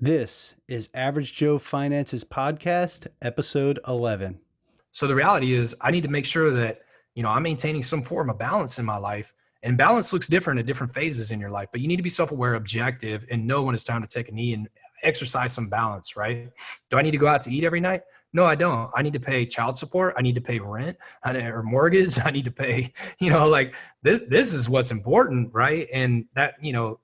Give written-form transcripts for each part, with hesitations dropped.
This is Average Joe Finance's podcast, episode 11. So the reality is I need to make sure that, I'm maintaining some form of balance in my life, and balance looks different at different phases in your life, but you need to be self-aware, objective, and know when it's time to take a knee and exercise some balance, right? Do I need to go out to eat every night? No, I don't. I need to pay child support. I need to pay rent or mortgage. I need to pay, this is what's important, right? And that,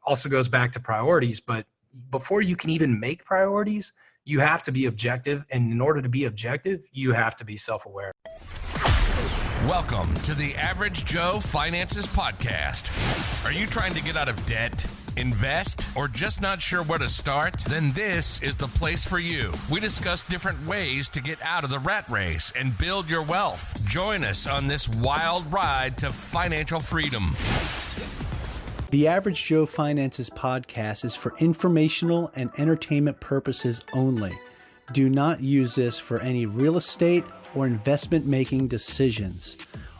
also goes back to priorities, but before you can even make priorities, you have to be objective. And in order to be objective, you have to be self-aware. Welcome to the Average Joe Finances Podcast. Are you trying to get out of debt, invest, or just not sure where to start? Then this is the place for you. We discuss different ways to get out of the rat race and build your wealth. Join us on this wild ride to financial freedom. The Average Joe Finances podcast is for informational and entertainment purposes only. Do not use this for any real estate or investment making decisions.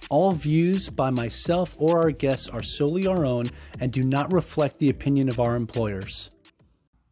All views by myself or our guests are solely our own and do not reflect the opinion of our employers.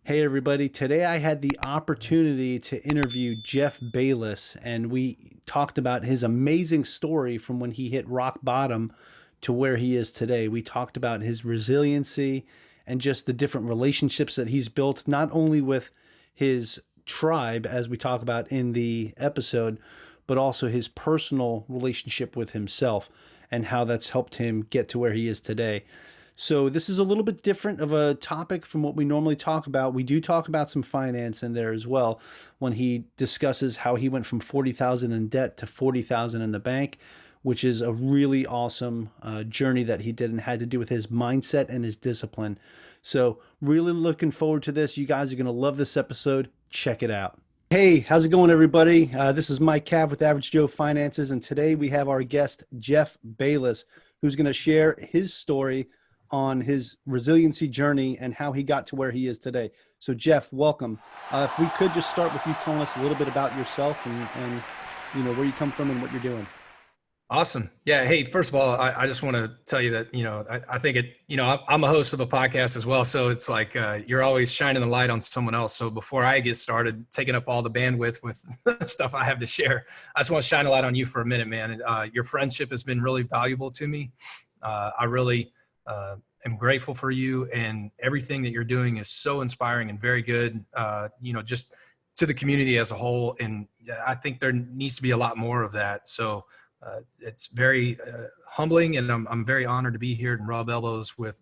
Hey everybody, today I had the opportunity to interview Jeff Bayless, and we talked about his amazing story from when he hit rock bottom to where he is today. We talked about his resiliency and just the different relationships that he's built, not only with his tribe, as we talk about in the episode, but also his personal relationship with himself and how that's helped him get to where he is today. So this is a little bit different of a topic from what we normally talk about. We do talk about some finance in there as well, when he discusses how he went from $40,000 in debt to $40,000 in the bank, which is a really awesome journey that he did and had to do with his mindset and his discipline. So really looking forward to this. You guys are going to love this episode. Check it out. Hey, how's it going, everybody? This is Mike Cav with Average Joe Finances, and today we have our guest, Jeff Bayless, who's going to share his story on his resiliency journey and how he got to where he is today. So Jeff, welcome. If we could just start with you telling us a little bit about yourself and where you come from and what you're doing. Awesome. Yeah. Hey, first of all, I just want to tell you that, I think I'm a host of a podcast as well. So it's like, you're always shining the light on someone else. So before I get started taking up all the bandwidth with stuff I have to share, I just want to shine a light on you for a minute, man. Your friendship has been really valuable to me. I really am grateful for you, and everything that you're doing is so inspiring and very good, just to the community as a whole. And I think there needs to be a lot more of that. So it's very humbling, and I'm very honored to be here and rub elbows with,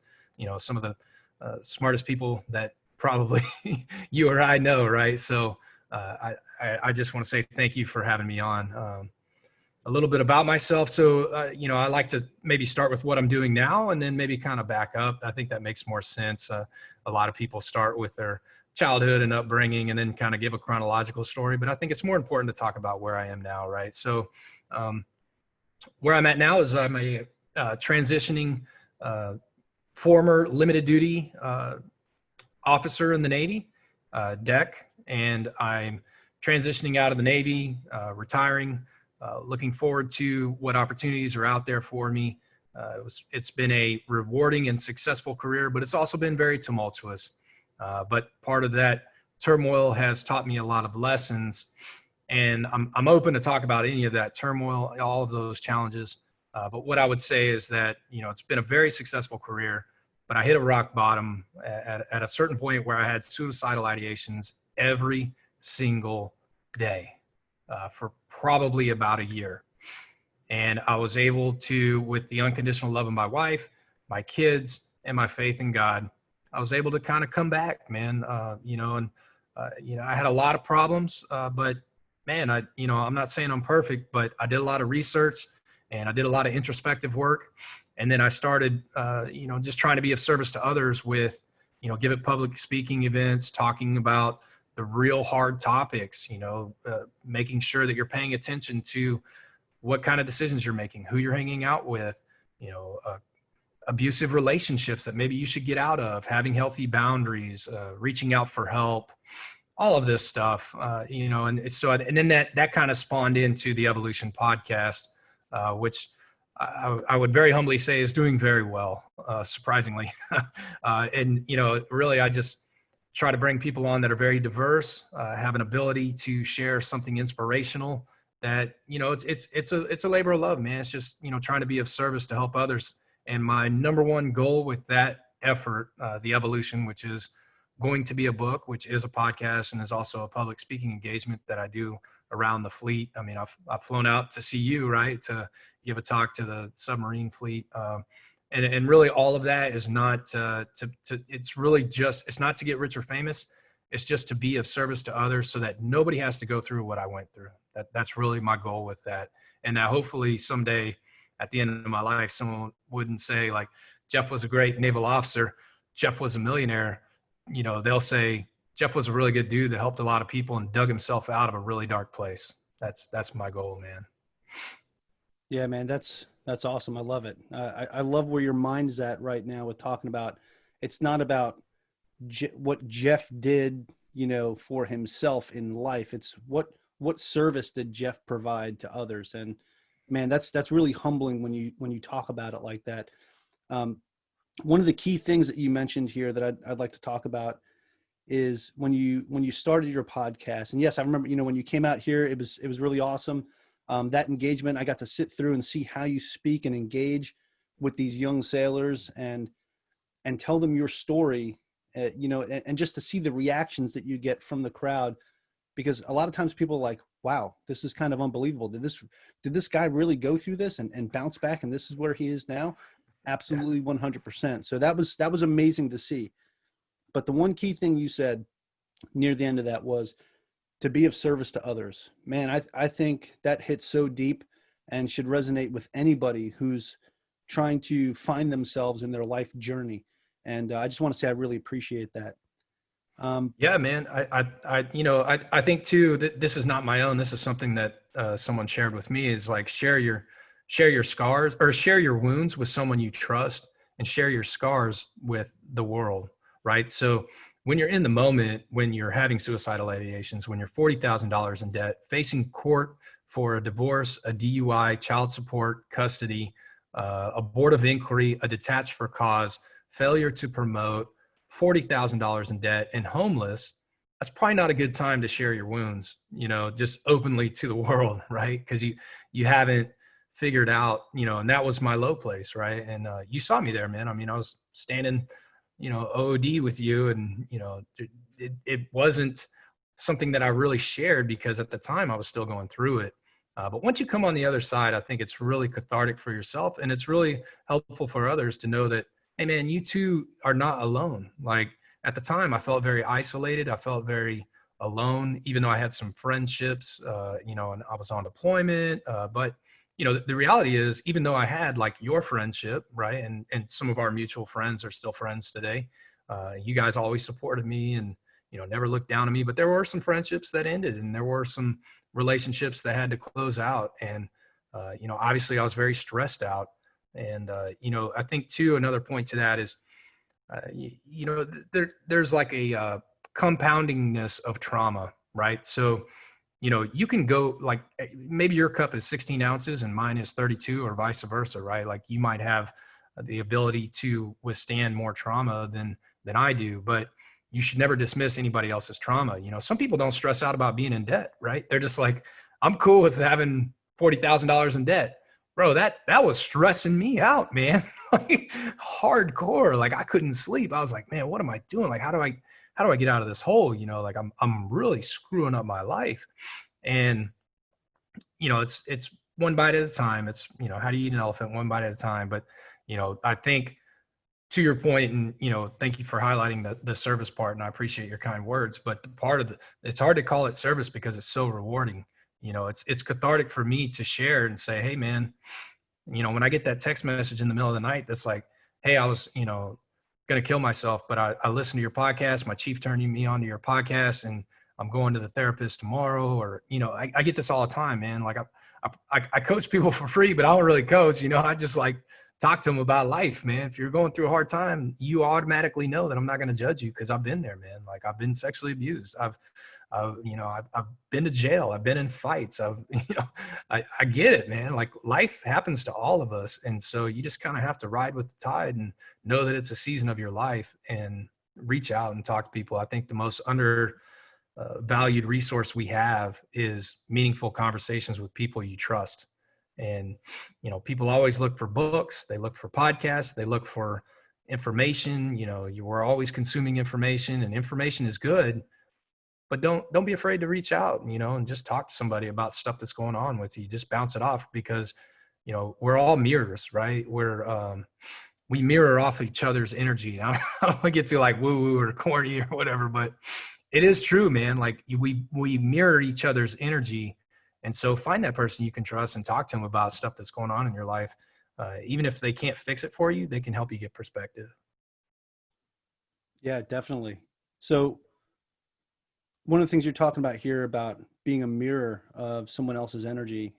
some of the smartest people that probably you or I know, right? So I just want to say thank you for having me on. A little bit about myself. So, I like to maybe start with what I'm doing now and then maybe kind of back up. I think that makes more sense. A lot of people start with their childhood and upbringing and then kind of give a chronological story, but I think it's more important to talk about where I am now, right? So, where I'm at now is I'm a transitioning former limited duty officer in the Navy, deck, and I'm transitioning out of the Navy, retiring, looking forward to what opportunities are out there for me. It's been a rewarding and successful career, but it's also been very tumultuous. But part of that turmoil has taught me a lot of lessons. And I'm open to talk about any of that turmoil, all of those challenges. But what I would say is that, it's been a very successful career, but I hit a rock bottom at a certain point where I had suicidal ideations every single day for probably about a year. And I was able to, with the unconditional love of my wife, my kids, and my faith in God, I was able to kind of come back, man. I had a lot of problems, but man, I'm not saying I'm perfect, but I did a lot of research and I did a lot of introspective work. And then I started, just trying to be of service to others with, give public speaking events, talking about the real hard topics, making sure that you're paying attention to what kind of decisions you're making, who you're hanging out with, abusive relationships that maybe you should get out of, having healthy boundaries, reaching out for help, all of this stuff, and then that kind of spawned into the Evolution podcast, which I would very humbly say is doing very well, surprisingly. And, really, I just try to bring people on that are very diverse, have an ability to share something inspirational that, it's a labor of love, man. It's just, trying to be of service to help others. And my number one goal with that effort, the evolution, which is going to be a book, which is a podcast and is also a public speaking engagement that I do around the fleet. I mean, I've flown out to see you, right, to give a talk to the submarine fleet. And really all of that is not it's really just, it's not to get rich or famous. It's just to be of service to others so that nobody has to go through what I went through. That's really my goal with that. And that hopefully someday at the end of my life, someone wouldn't say like, Jeff was a great naval officer, Jeff was a millionaire. They'll say Jeff was a really good dude that helped a lot of people and dug himself out of a really dark place. That's my goal, man. Yeah, man, that's awesome. I love it. I love where your mind is at right now with talking about, it's not about what Jeff did, for himself in life. It's what service did Jeff provide to others? And man, that's really humbling when you talk about it like that. One of the key things that you mentioned here that I'd like to talk about is when you started your podcast. And yes, I remember, when you came out here, it was really awesome. That engagement, I got to sit through and see how you speak and engage with these young sailors and tell them your story, and just to see the reactions that you get from the crowd, because a lot of times people are like, wow, this is kind of unbelievable. Did this guy really go through this and bounce back? And this is where he is now. Absolutely. 100%. So that was amazing to see. But the one key thing you said near the end of that was to be of service to others. Man, I think that hits so deep and should resonate with anybody who's trying to find themselves in their life journey. And I just want to say I really appreciate that. Yeah, man. I think too that this is not my own. This is something that someone shared with me, is like share your scars, or share your wounds with someone you trust, and share your scars with the world. Right. So when you're in the moment, when you're having suicidal ideations, when you're $40,000 in debt, facing court for a divorce, a DUI, child support, custody, a board of inquiry, a detached for cause, failure to promote, $40,000 in debt, and homeless, that's probably not a good time to share your wounds, just openly to the world, right? Because you haven't figured out, and that was my low place, right? And you saw me there, man. I mean, I was standing, OOD with you, and it wasn't something that I really shared because at the time I was still going through it. But once you come on the other side, I think it's really cathartic for yourself, and it's really helpful for others to know that, hey man, you too are not alone. Like at the time I felt very isolated. I felt very alone, even though I had some friendships, and I was on deployment. But the reality is, even though I had like your friendship, right, and some of our mutual friends are still friends today, you guys always supported me and, never looked down on me, but there were some friendships that ended, and there were some relationships that had to close out. And, obviously I was very stressed out. And, I think too, another point to that is, there's like a compoundingness of trauma, right? So, you can go like, maybe your cup is 16 ounces and mine is 32, or vice versa, right? Like you might have the ability to withstand more trauma than I do, but you should never dismiss anybody else's trauma. Some people don't stress out about being in debt, right? They're just like, I'm cool with having $40,000 in debt. Bro, that was stressing me out, man. Like hardcore. Like I couldn't sleep. I was like, man, what am I doing? Like, how do I get out of this hole? Like I'm really screwing up my life. And, it's one bite at a time. It's, how do you eat an elephant one bite at a time? But, I think to your point, and, thank you for highlighting the service part, and I appreciate your kind words, but the part of it's hard to call it service because it's so rewarding. It's cathartic for me to share and say, hey man, when I get that text message in the middle of the night, that's like, hey, I was, going to kill myself, but I listened to your podcast. My chief turned me on to your podcast, and I'm going to the therapist tomorrow. Or, I get this all the time, man. Like I coach people for free, but I don't really coach, I just like talk to them about life, man. If you're going through a hard time, you automatically know that I'm not going to judge you because I've been there, man. Like I've been sexually abused. I've been to jail. I've been in fights. I get it, man. Like life happens to all of us. And so you just kind of have to ride with the tide and know that it's a season of your life. And, reach out and talk to people. I think the most valued resource we have is meaningful conversations with people you trust. And, people always look for books, they look for podcasts, they look for information. You are always consuming information, and information is good, but don't be afraid to reach out, and just talk to somebody about stuff that's going on with you. Just bounce it off, because, we're all mirrors, right? We mirror off each other's energy. I don't want to get to like woo woo or corny or whatever, but it is true, man. Like we mirror each other's energy. And so find that person you can trust and talk to them about stuff that's going on in your life. Even if they can't fix it for you, they can help you get perspective. Yeah, definitely. So one of the things you're talking about here about being a mirror of someone else's energy,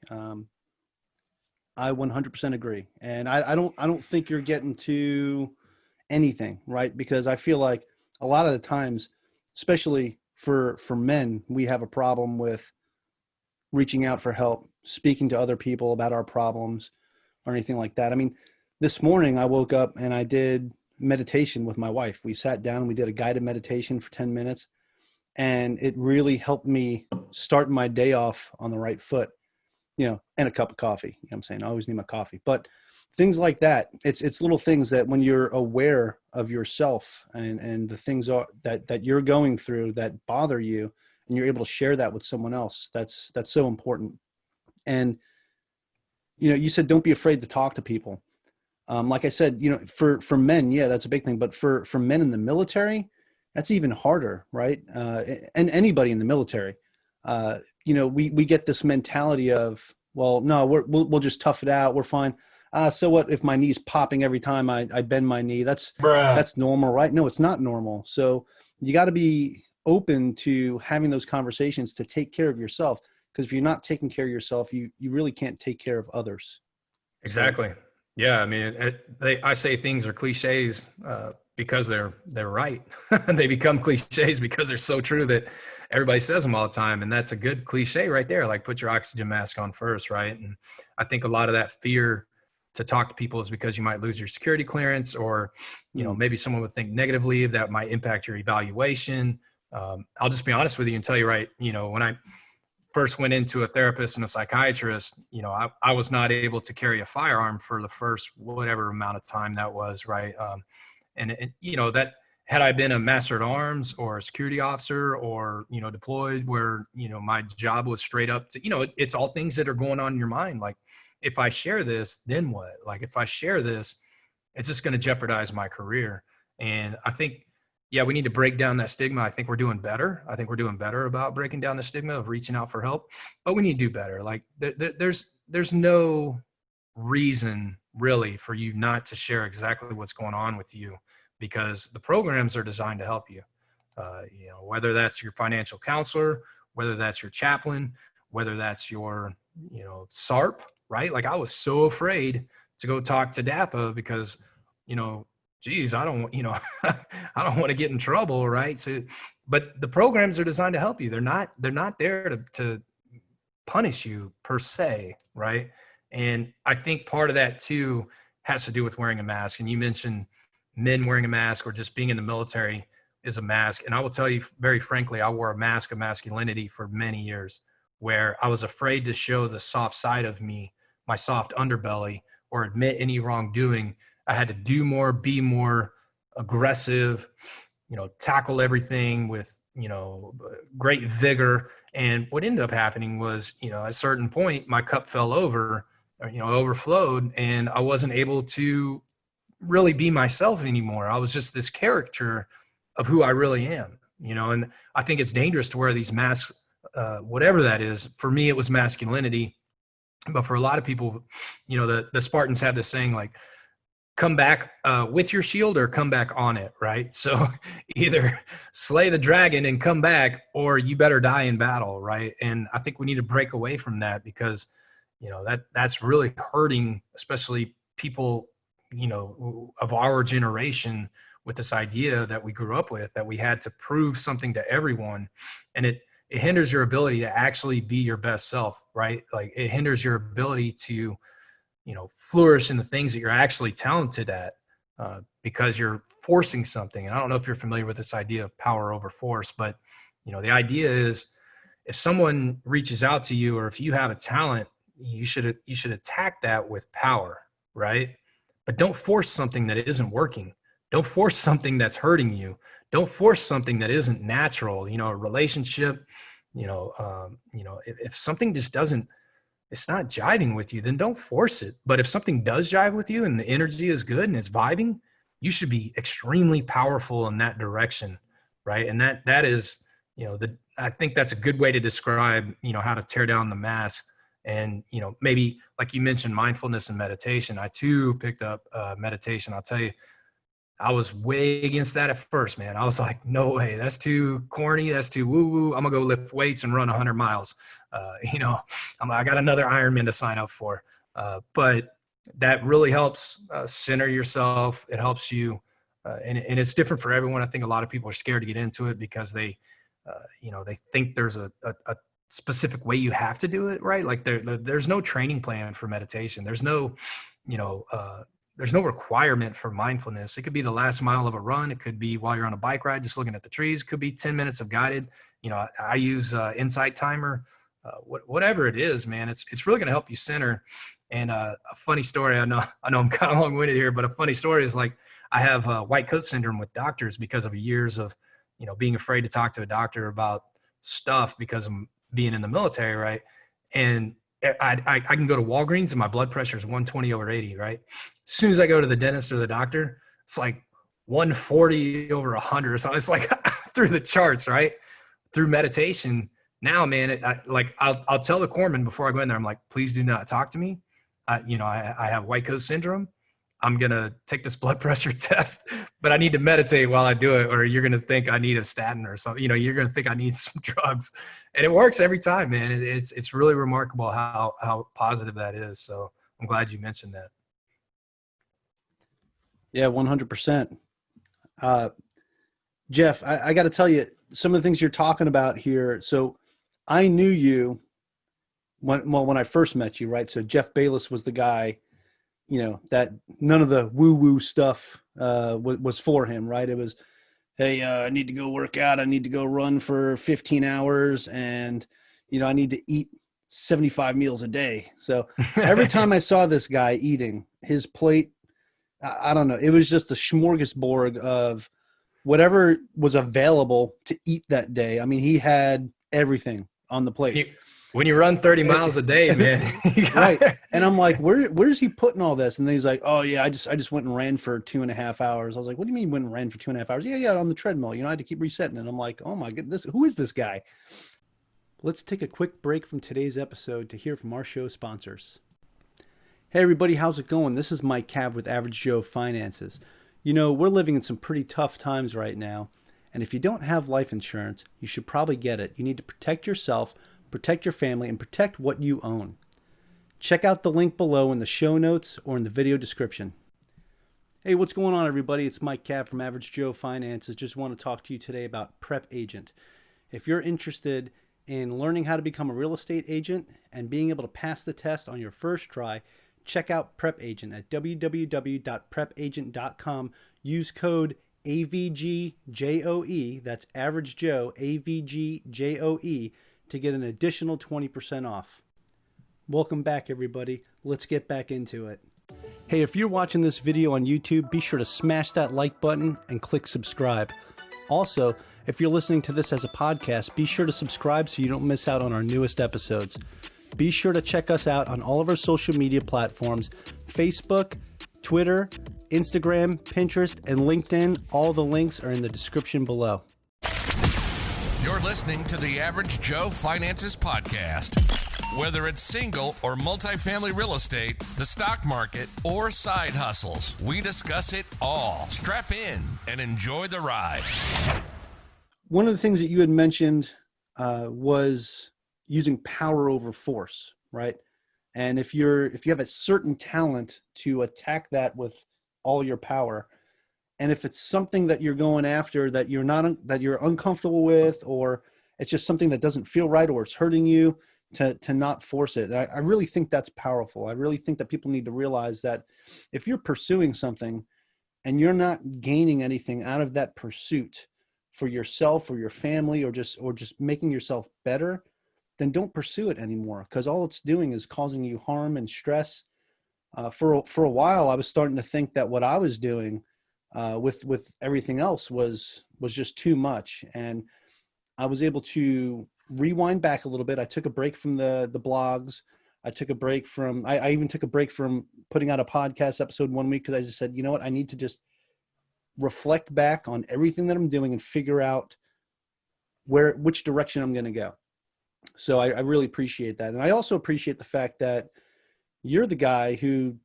I 100% agree. And I don't think you're getting to anything, right? Because I feel like a lot of the times, especially for men, we have a problem with reaching out for help, speaking to other people about our problems or anything like that. I mean, this morning I woke up and I did meditation with my wife. We sat down and we did a guided meditation for 10 minutes, and it really helped me start my day off on the right foot, and a cup of coffee. You know what I'm saying? I always need my coffee, but things like that. It's little things that when you're aware of yourself and the things that you're going through that bother you, and you're able to share that with someone else, that's so important. And, you said, don't be afraid to talk to people. Like I said, for men, yeah, that's a big thing. But for men in the military, that's even harder, right? And anybody in the military, we get this mentality of, well, no, we'll just tough it out. We're fine. So what if my knee's popping every time I bend my knee? That's normal, right? No, it's not normal. So you got to be open to having those conversations to take care of yourself. Because if you're not taking care of yourself, you really can't take care of others. Exactly. Yeah. I mean, I say things are cliches because they're right. They become cliches because they're so true that everybody says them all the time. And that's a good cliche right there. Like, put your oxygen mask on first. Right. And I think a lot of that fear to talk to people is because you might lose your security clearance, or, maybe someone would think negatively that might impact your evaluation. I'll just be honest with you and tell you, right, when I first went into a therapist and a psychiatrist, I was not able to carry a firearm for the first whatever amount of time that was, right? That had I been a master at arms or a security officer or, deployed where, my job was straight up to, it's all things that are going on in your mind. Like, if I share this, then what? Like, if I share this, it's just going to jeopardize my career. And I think, yeah, we need to break down that stigma. I think we're doing better. I think we're doing better about breaking down the stigma of reaching out for help, but we need to do better. Like, there's no reason really for you not to share exactly what's going on with you, because the programs are designed to help you. Whether that's your financial counselor, whether that's your chaplain, whether that's your, SARP, right? Like, I was so afraid to go talk to DAPA because, geez, I don't I don't want to get in trouble, right? So, but the programs are designed to help you. They're not there to punish you per se, right? And I think part of that too has to do with wearing a mask. And you mentioned men wearing a mask or just being in the military is a mask. And I will tell you very frankly, I wore a mask of masculinity for many years, where I was afraid to show the soft side of me, my soft underbelly, or admit any wrongdoing. I had to do more, be more aggressive, tackle everything with, great vigor. And what ended up happening was, at a certain point, my cup fell over, or, overflowed, and I wasn't able to really be myself anymore. I was just this caricature of who I really am, and I think it's dangerous to wear these masks, whatever that is. For me, it was masculinity. But for a lot of people, the Spartans have this saying, like, come back with your shield or come back on it, right? So either slay the dragon and come back, or you better die in battle, right? And I think we need to break away from that, because, that's really hurting, especially people, of our generation, with this idea that we grew up with, that we had to prove something to everyone. And it hinders your ability to actually be your best self, right? Like, it hinders your ability to, flourish in the things that you're actually talented at. because you're forcing something. And I don't know if you're familiar with this idea of power over force, but the idea is if someone reaches out to you, or if you have a talent, you should attack that with power, right? But don't force something that isn't working. Don't force something that's hurting you. Don't force something that isn't natural. A relationship, if something just doesn't, it's not jiving with you, then don't force it. But if something does jive with you and the energy is good and it's vibing, you should be extremely powerful in that direction, right? And that is, I think that's a good way to describe, how to tear down the mask. And, maybe like you mentioned, mindfulness and meditation. I too picked up meditation. I'll tell you, I was way against that at first, man. I was like, no way, that's too corny. That's too woo-woo. I'm gonna go lift weights and run 100 miles. I got another Ironman to sign up for. But that really helps center yourself. It helps you. And it's different for everyone. I think a lot of people are scared to get into it because they think there's a specific way you have to do it, right? Like there's no training plan for meditation. There's no requirement for mindfulness. It could be the last mile of a run. It could be while you're on a bike ride, just looking at the trees. It could be 10 minutes of guided. I use Insight Timer, whatever it is, man, it's really going to help you center. And a funny story, I know I'm kind of long-winded here, but a funny story is like, I have white coat syndrome with doctors because of years of, being afraid to talk to a doctor about stuff because I'm being in the military. Right. And I can go to Walgreens and my blood pressure is 120/80, right? As soon as I go to the dentist or the doctor, it's like 140/100. So it's like through the charts, right? Through meditation. Now, man, I'll tell the corpsman before I go in there, I'm like, please do not talk to me. I have white coat syndrome. I'm going to take this blood pressure test, but I need to meditate while I do it, or you're going to think I need a statin or something. You're going to think I need some drugs. And it works every time, man. It's really remarkable how positive that is. So I'm glad you mentioned that. Yeah, 100%. Jeff, I got to tell you, some of the things you're talking about here. So I knew you when I first met you, right? So Jeff Bayless was the guy, that none of the woo-woo stuff was for him, right? It was, hey, I need to go work out. I need to go run for 15 hours and, I need to eat 75 meals a day. So every time I saw this guy eating, his plate, I don't know, it was just a smorgasbord of whatever was available to eat that day. I mean, he had everything on the plate. When you run 30 miles a day, man. Right. And I'm like, where's he putting all this? And then he's like, oh yeah, I just went and ran for 2.5 hours. I was like, what do you mean went and ran for 2.5 hours? Yeah, on the treadmill. I had to keep resetting it. I'm like, oh my goodness, who is this guy? Let's take a quick break from today's episode to hear from our show sponsors. Hey everybody, how's it going? This is Mike Cav with Average Joe Finances. We're living in some pretty tough times right now. And if you don't have life insurance, you should probably get it. You need to protect yourself, protect your family, and protect what you own. Check out the link below in the show notes or in the video description. Hey, what's going on, everybody? It's Mike Cav from Average Joe Finances. Just want to talk to you today about Prep Agent. If you're interested in learning how to become a real estate agent and being able to pass the test on your first try, check out Prep Agent at www.prepagent.com. Use code AVGJOE, that's Average Joe, AVGJOE, to get an additional 20% off. Welcome back, everybody. Let's get back into it. Hey, if you're watching this video on YouTube, be sure to smash that like button and click subscribe. Also, if you're listening to this as a podcast, be sure to subscribe so you don't miss out on our newest episodes. Be sure to check us out on all of our social media platforms, Facebook, Twitter, Instagram, Pinterest, and LinkedIn. All the links are in the description below. You're listening to the Average Joe Finances Podcast. Whether it's single or multifamily real estate, the stock market, or side hustles, we discuss it all. Strap in and enjoy the ride. One of the things that you had mentioned was using power over force, right? And if you have a certain talent, to attack that with all your power. And if it's something that you're going after that you're uncomfortable with, or it's just something that doesn't feel right, or it's hurting you, to not force it. I really think that's powerful. I really think that people need to realize that if you're pursuing something and you're not gaining anything out of that pursuit for yourself or your family, or just making yourself better, then don't pursue it anymore, because all it's doing is causing you harm and stress. For a while, I was starting to think that what I was doing with everything else was just too much, and I was able to rewind back a little bit. I took a break from the blogs. I took a break from, I even took a break from putting out a podcast episode 1 week, because I just said, you know what, I need to just reflect back on everything that I'm doing and figure out which direction I'm going to go. So I really appreciate that. And I also appreciate the fact that you're the guy who,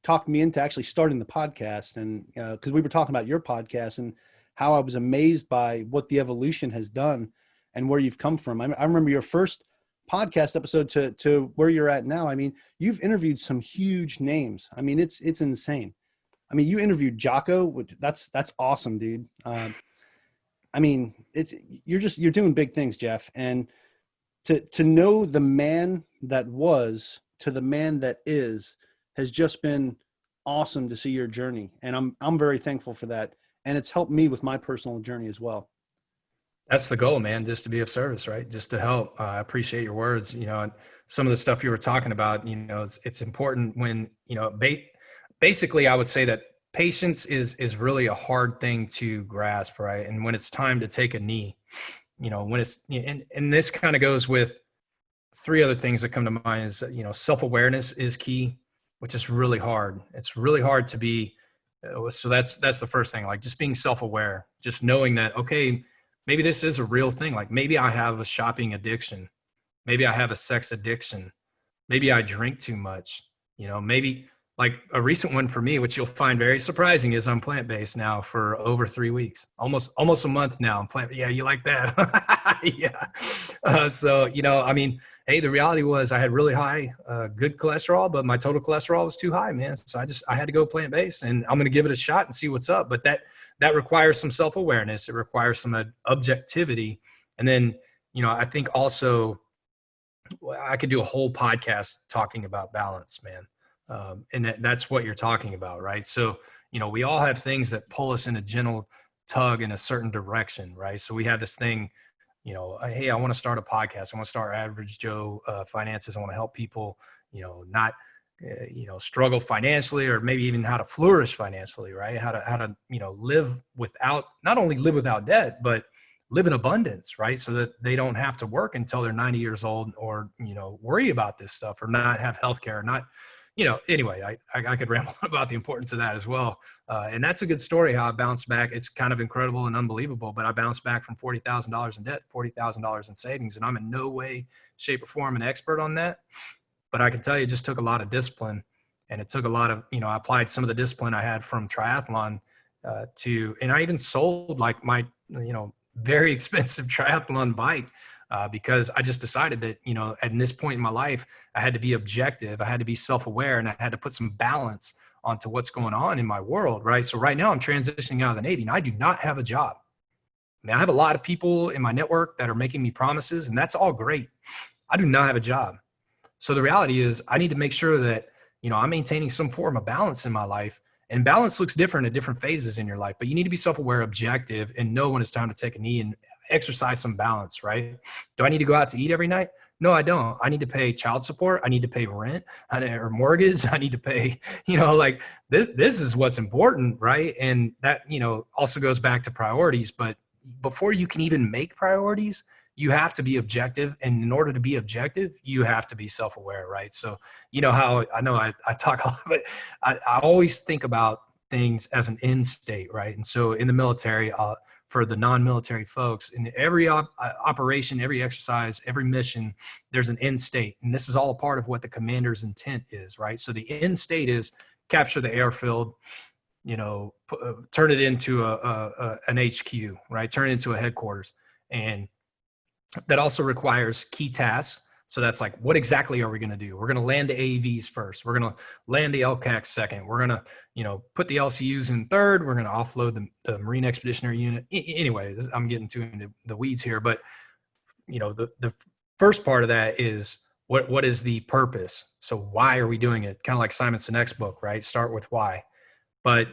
talked me into actually starting the podcast. And because we were talking about your podcast and how I was amazed by what the evolution has done and where you've come from. I remember your first podcast episode to where you're at now. I mean, you've interviewed some huge names. I mean, it's insane. I mean, you interviewed Jocko, which that's awesome, dude. I mean, you're doing big things, Jeff. And to know the man that was to the man that is has just been awesome to see your journey. And I'm very thankful for that. And it's helped me with my personal journey as well. That's the goal, man, just to be of service, right? Just to help. I appreciate your words, and some of the stuff you were talking about, it's important when, basically I would say that patience is really a hard thing to grasp, right? And when it's time to take a knee, when it's, and this kind of goes with three other things that come to mind is, self-awareness is key, which is really hard. It's really hard to be, so that's the first thing, like just being self-aware, just knowing that, okay, maybe this is a real thing. Like maybe I have a shopping addiction. Maybe I have a sex addiction. Maybe I drink too much. Maybe like a recent one for me, which you'll find very surprising, is I'm plant-based now for over 3 weeks, almost a month now. I'm plant. Yeah. You like that? Yeah. So, I mean, hey, the reality was I had really high, good cholesterol, but my total cholesterol was too high, man. So I had to go plant-based, and I'm going to give it a shot and see what's up. But that requires some self-awareness. It requires some objectivity. And then, I think also I could do a whole podcast talking about balance, man. And that's what you're talking about, right? So, we all have things that pull us in a gentle tug in a certain direction, right? So we have this thing, hey, I want to start a podcast. I want to start Average Joe Finances. I want to help people, not struggle financially, or maybe even how to flourish financially, right? How to, live without, not only live without debt, but live in abundance, right? So that they don't have to work until they're 90 years old, or, worry about this stuff, or not have healthcare, not, anyway, I could ramble about the importance of that as well. And that's a good story, how I bounced back. It's kind of incredible and unbelievable, but I bounced back from $40,000 in debt, $40,000 in savings. And I'm in no way, shape, or form an expert on that. But I can tell you, it just took a lot of discipline, and it took a lot of, I applied some of the discipline I had from triathlon and I even sold like my, very expensive triathlon bike because I just decided that, at this point in my life, I had to be objective. I had to be self-aware, and I had to put some balance onto what's going on in my world, right? So right now I'm transitioning out of the Navy, and I do not have a job. I mean, I have a lot of people in my network that are making me promises, and that's all great. I do not have a job. So the reality is I need to make sure that, I'm maintaining some form of balance in my life. And balance looks different at different phases in your life, but you need to be self-aware, objective, and know when it's time to take a knee and exercise some balance, right? Do I need to go out to eat every night? No, I don't. I need to pay child support. I need to pay rent or mortgage. I need to pay, like this is what's important, right? And that, also goes back to priorities. But before you can even make priorities, you have to be objective. And in order to be objective, you have to be self-aware, right? So, how I talk a lot, but I always think about things as an end state, right? And so in the military, for the non-military folks, in every operation, every exercise, every mission, there's an end state. And this is all a part of what the commander's intent is, right? So the end state is capture the airfield, turn it into an HQ, right? Turn it into a headquarters. And that also requires key tasks. So that's like, what exactly are we going to do? We're going to land the AEVs first. We're going to land the LCACs second. We're going to, put the LCUs in third. We're going to offload the Marine Expeditionary Unit. Anyway, I'm getting into the weeds here, but the first part of that is what is the purpose? So why are we doing it? Kind of like Simon Sinek's book, right? Start with why. But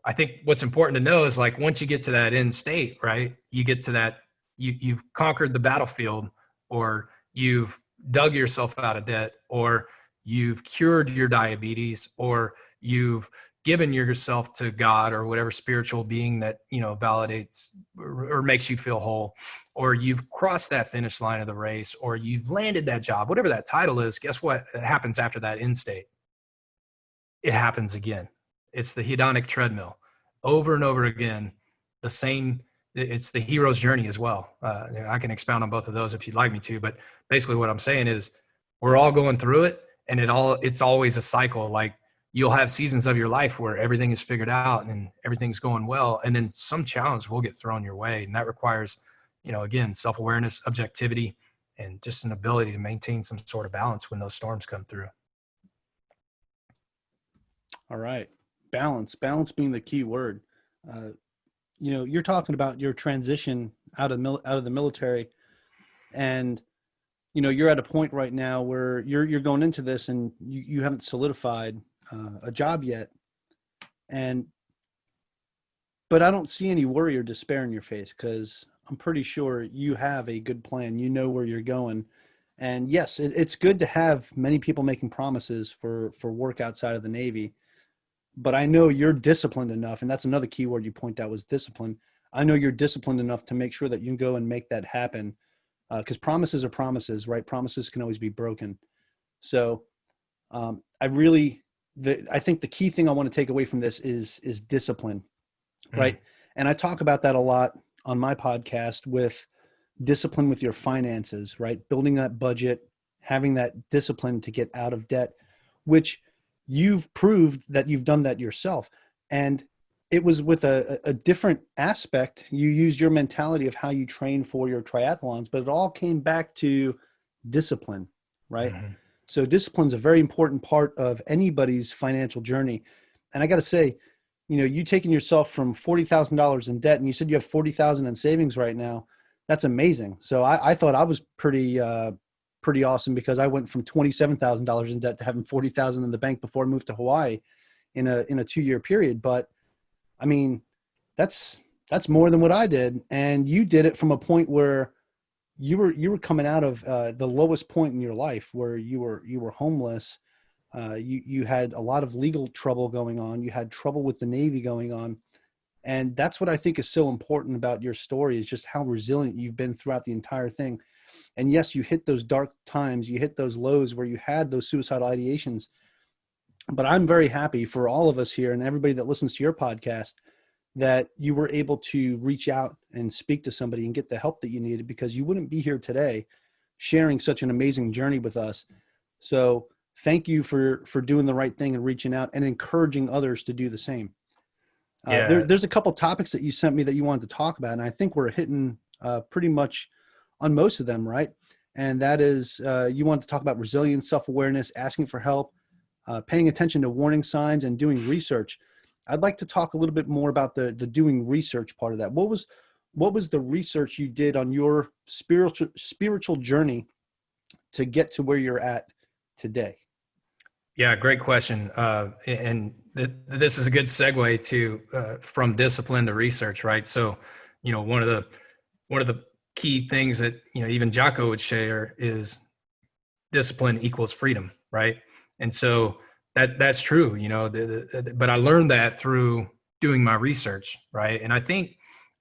I think what's important to know is like, once you get to that end state, right, you get to that, you've conquered the battlefield, or you've dug yourself out of debt, or you've cured your diabetes, or you've given yourself to God or whatever spiritual being that, validates or makes you feel whole, or you've crossed that finish line of the race, or you've landed that job, whatever that title is. Guess what happens after that end state? It happens again. It's the hedonic treadmill over and over again. It's the hero's journey as well. I can expound on both of those if you'd like me to, but basically what I'm saying is we're all going through it, and it's always a cycle. Like, you'll have seasons of your life where everything is figured out and everything's going well, and then some challenge will get thrown your way. And that requires, again, self-awareness, objectivity, and just an ability to maintain some sort of balance when those storms come through. All right. Balance being the key word. You're talking about your transition out of the military, and, you're at a point right now where you're going into this and you haven't solidified a job yet. But I don't see any worry or despair in your face, because I'm pretty sure you have a good plan. You know where you're going. And yes, it's good to have many people making promises for work outside of the Navy. But I know you're disciplined enough, and that's another key word you point out was discipline. I know you're disciplined enough to make sure that you can go and make that happen, because promises are promises, right? Promises can always be broken. So I think the key thing I want to take away from this is discipline, right? Mm. And I talk about that a lot on my podcast, with discipline with your finances, right? Building that budget, having that discipline to get out of debt, which you've proved that you've done that yourself. And it was with a different aspect. You used your mentality of how you train for your triathlons, but it all came back to discipline, right? Mm-hmm. So discipline's a very important part of anybody's financial journey. And I got to say, you taking yourself from $40,000 in debt, and you said you have $40,000 in savings right now. That's amazing. So I thought I was pretty awesome, because I went from $27,000 in debt to having $40,000 in the bank before I moved to Hawaii in a 2-year period. But I mean, that's more than what I did. And you did it from a point where you were coming out of the lowest point in your life, where you were homeless. You had a lot of legal trouble going on. You had trouble with the Navy going on. And that's what I think is so important about your story, is just how resilient you've been throughout the entire thing. And yes, you hit those dark times, you hit those lows where you had those suicidal ideations. But I'm very happy for all of us here and everybody that listens to your podcast that you were able to reach out and speak to somebody and get the help that you needed, because you wouldn't be here today sharing such an amazing journey with us. So thank you for doing the right thing and reaching out and encouraging others to do the same. There's a couple topics that you sent me that you wanted to talk about, and I think we're hitting pretty much on most of them, right? And that is, you wanted to talk about resilience, self-awareness, asking for help, paying attention to warning signs, and doing research. I'd like to talk a little bit more about the doing research part of that. What was the research you did on your spiritual journey to get to where you're at today? Yeah, great question. And this is a good segue to from discipline to research, right? So, one of the key things that even Jocko would share is discipline equals freedom, right? And so that's true, but I learned that through doing my research, right? And I think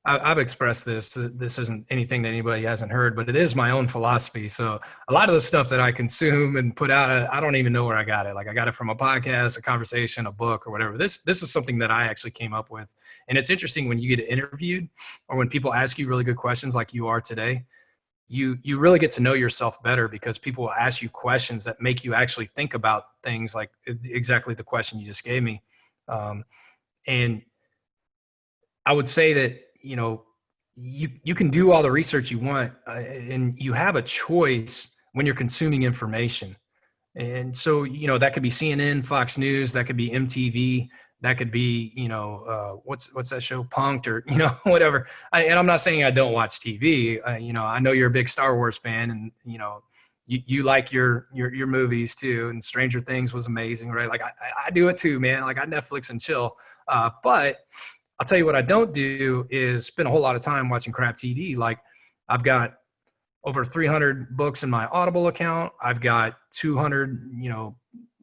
I've expressed this. This isn't anything that anybody hasn't heard, but it is my own philosophy. So a lot of the stuff that I consume and put out, I don't even know where I got it. Like, I got it from a podcast, a conversation, a book, or whatever. This is something that I actually came up with. And it's interesting when you get interviewed or when people ask you really good questions like you are today, you really get to know yourself better, because people will ask you questions that make you actually think about things like exactly the question you just gave me. And I would say that, you can do all the research you want, and you have a choice when you're consuming information. And so, that could be CNN, Fox News, that could be MTV, that could be, what's that show, Punked, or, whatever. And I'm not saying I don't watch TV. I know you're a big Star Wars fan, and, you like your movies too, and Stranger Things was amazing, right? Like I do it too, man. Like I Netflix and chill. But I'll tell you what I don't do is spend a whole lot of time watching crap TV. Like I've got over 300 books in my Audible account. I've got 200,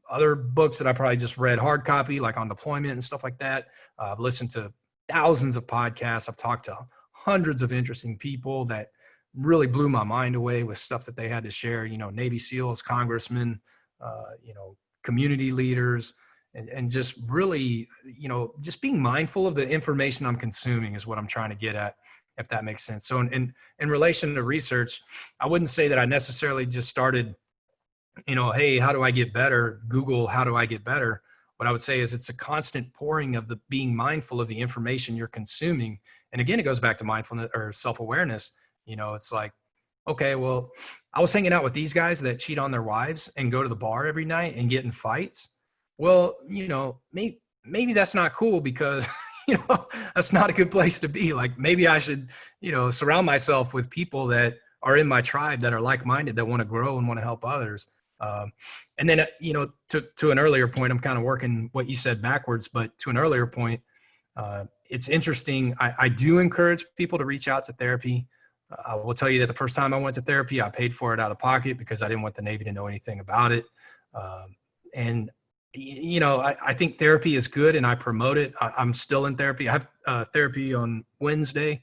other books that I probably just read hard copy, like on deployment and stuff like that. I've listened to thousands of podcasts. I've talked to hundreds of interesting people that really blew my mind away with stuff that they had to share, Navy SEALs, congressmen, community leaders, and just really, just being mindful of the information I'm consuming is what I'm trying to get at, if that makes sense. So in relation to research, I wouldn't say that I necessarily just started, hey, how do I get better? Google, how do I get better? What I would say is it's a constant pouring of the being mindful of the information you're consuming. And again, it goes back to mindfulness or self-awareness. It's like, okay, well, I was hanging out with these guys that cheat on their wives and go to the bar every night and get in fights. Well, maybe that's not cool because, that's not a good place to be. Like maybe I should, surround myself with people that are in my tribe that are like-minded, that want to grow and want to help others. And then, to an earlier point, I'm kind of working what you said backwards, but to an earlier point, it's interesting. I do encourage people to reach out to therapy. I will tell you that the first time I went to therapy, I paid for it out of pocket because I didn't want the Navy to know anything about it. And I think therapy is good and I promote it. I'm still in therapy. I have therapy on Wednesday.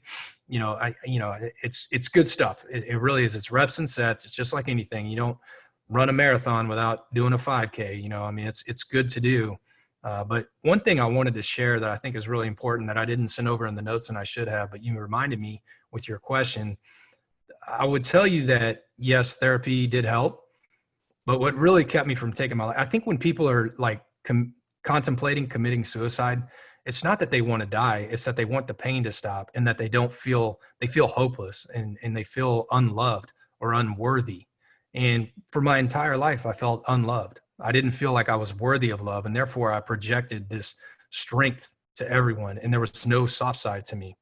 It's good stuff. It really is. It's reps and sets. It's just like anything. You don't run a marathon without doing a 5K. It's good to do. But one thing I wanted to share that I think is really important that I didn't send over in the notes and I should have, but you reminded me with your question. I would tell you that yes, therapy did help, but what really kept me from taking my life, I think when people are like contemplating committing suicide, it's not that they want to die. It's that they want the pain to stop and that they feel hopeless and they feel unloved or unworthy. And for my entire life, I felt unloved. I didn't feel like I was worthy of love. And therefore I projected this strength to everyone. And there was no soft side to me.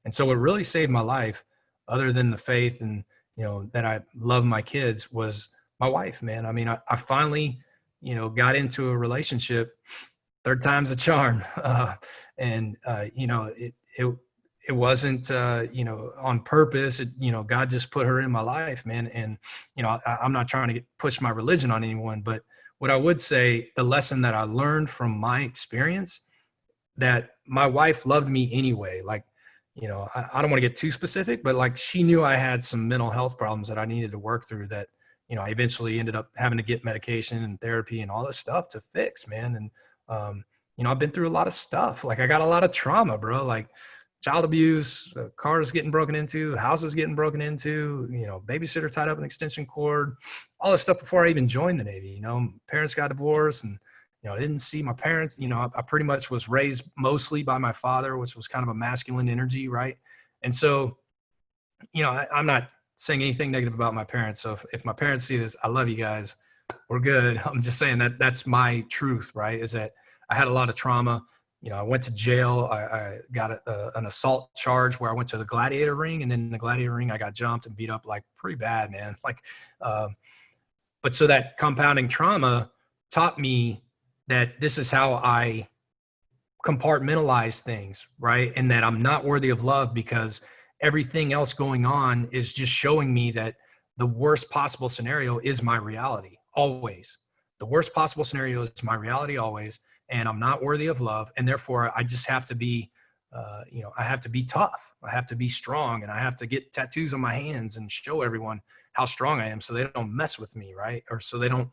And so what really saved my life, other than the faith and, that I love my kids, was my wife, man. I mean, I finally, got into a relationship, third time's a charm. It wasn't, on purpose. God just put her in my life, man. And, I'm not trying to push my religion on anyone, but what I would say, the lesson that I learned from my experience, that my wife loved me anyway. Like, I don't want to get too specific, but like she knew I had some mental health problems that I needed to work through that, I eventually ended up having to get medication and therapy and all this stuff to fix, man. And, I've been through a lot of stuff. Like I got a lot of trauma, bro. Like child abuse, cars getting broken into, houses getting broken into, babysitter tied up an extension cord, all this stuff before I even joined the Navy. Parents got divorced and, I didn't see my parents. I pretty much was raised mostly by my father, which was kind of a masculine energy. Right. And so, I'm not saying anything negative about my parents. So if my parents see this, I love you guys. We're good. I'm just saying that that's my truth, right? Is that I had a lot of trauma. I went to jail. I got an assault charge where I went to the gladiator ring, and then in the gladiator ring, I got jumped and beat up like pretty bad, man. But so that compounding trauma taught me that this is how I compartmentalize things, right? And that I'm not worthy of love because everything else going on is just showing me that the worst possible scenario is my reality, always. The worst possible scenario is my reality, always. And I'm not worthy of love. And therefore I just have to be, I have to be tough. I have to be strong, and I have to get tattoos on my hands and show everyone how strong I am so they don't mess with me. Right. Or so they don't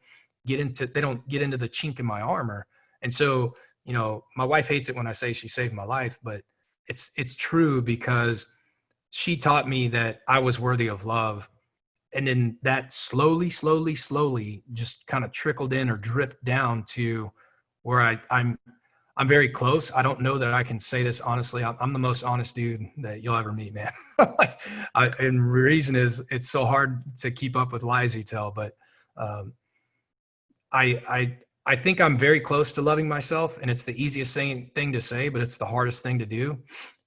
get into the chink in my armor. And so, my wife hates it when I say she saved my life, but it's true because she taught me that I was worthy of love. And then that slowly just kind of trickled in or dripped down to where I'm very close. I don't know that I can say this honestly. I'm the most honest dude that you'll ever meet, man. And the reason is it's so hard to keep up with lies you tell, but I think I'm very close to loving myself, and it's the easiest thing to say, but it's the hardest thing to do.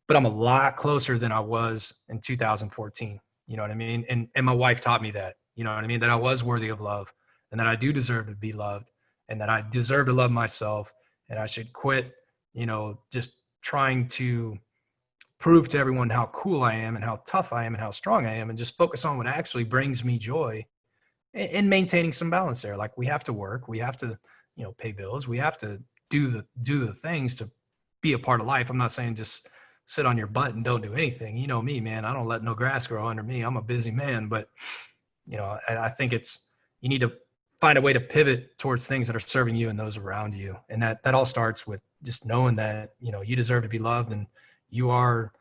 But I'm a lot closer than I was in 2014. You know what I mean? And my wife taught me that. You know what I mean? That I was worthy of love, and that I do deserve to be loved, and that I deserve to love myself, and I should quit, just trying to prove to everyone how cool I am and how tough I am and how strong I am, and just focus on what actually brings me joy, and maintaining some balance there. Like, we have to work, we have to, pay bills, we have to do the things to be a part of life. I'm not saying just sit on your butt and don't do anything. You know me, man, I don't let no grass grow under me. I'm a busy man, but I think you need to find a way to pivot towards things that are serving you and those around you. And that all starts with just knowing that, you deserve to be loved, and you are.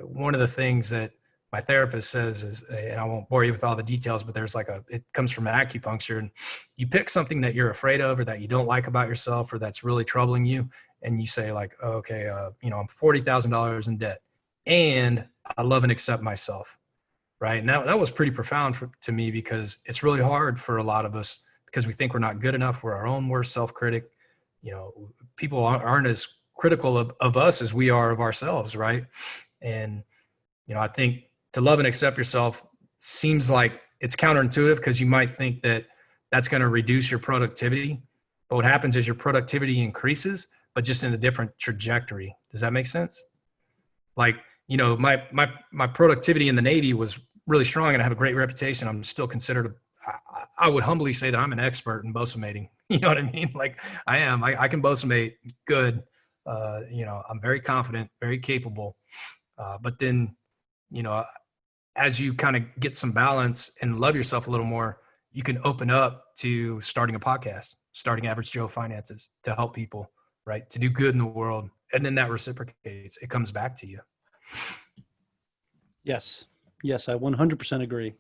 One of the things that my therapist says is, and I won't bore you with all the details, but there's it comes from acupuncture, and you pick something that you're afraid of or that you don't like about yourself or that's really troubling you. And you say like, oh, okay, I'm $40,000 in debt and I love and accept myself. Right. And that was pretty profound to me, because it's really hard for a lot of us because we think we're not good enough. We're our own worst self-critic. People aren't as critical of us as we are of ourselves. Right. And, I think to love and accept yourself seems like it's counterintuitive, because you might think that that's going to reduce your productivity. But what happens is your productivity increases, but just in a different trajectory. Does that make sense? Like, my productivity in the Navy was really strong, and I have a great reputation. I'm still considered, I would humbly say that I'm an expert in bosomating. You know what I mean? Like, I am. I can bosamate good. I'm very confident, very capable. But then, as you kind of get some balance and love yourself a little more, you can open up to starting a podcast, starting Average Joe Finances, to help people, right? To do good in the world. And then that reciprocates. It comes back to you. Yes, I 100% agree.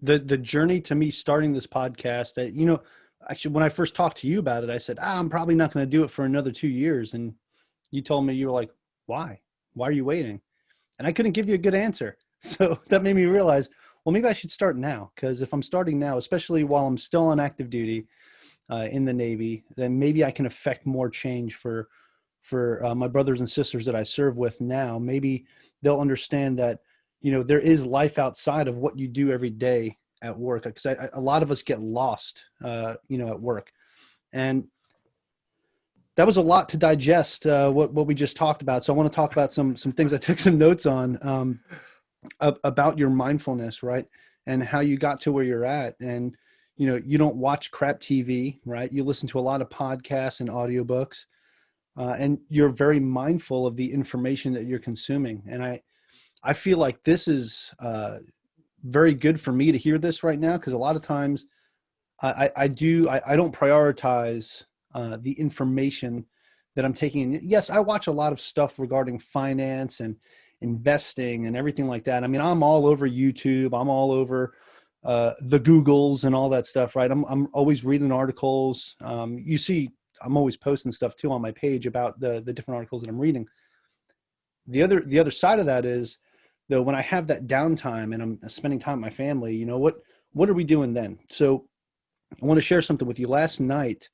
The journey to me starting this podcast, that, actually, when I first talked to you about it, I said, I'm probably not going to do it for another 2 years. And you told me, you were like, why are you waiting? And I couldn't give you a good answer. So that made me realize, well, maybe I should start now, because if I'm starting now, especially while I'm still on active duty in the Navy, then maybe I can affect more change for my brothers and sisters that I serve with now. Maybe they'll understand that, there is life outside of what you do every day at work. Because a lot of us get lost, at work. And that was a lot to digest, what we just talked about. So I want to talk about some things I took some notes on about your mindfulness, right? And how you got to where you're at. And, you don't watch crap TV, right? You listen to a lot of podcasts and audiobooks. And you're very mindful of the information that you're consuming. And I feel like this is very good for me to hear this right now, because a lot of times I don't prioritize the information that I'm taking. Yes, I watch a lot of stuff regarding finance and investing and everything like that. I mean, I'm all over YouTube. I'm all over the Googles and all that stuff, right? I'm always reading articles. You see, I'm always posting stuff too on my page about the different articles that I'm reading. The other side of that is, though, when I have that downtime and I'm spending time with my family, what are we doing then? So I want to share something with you. Last night,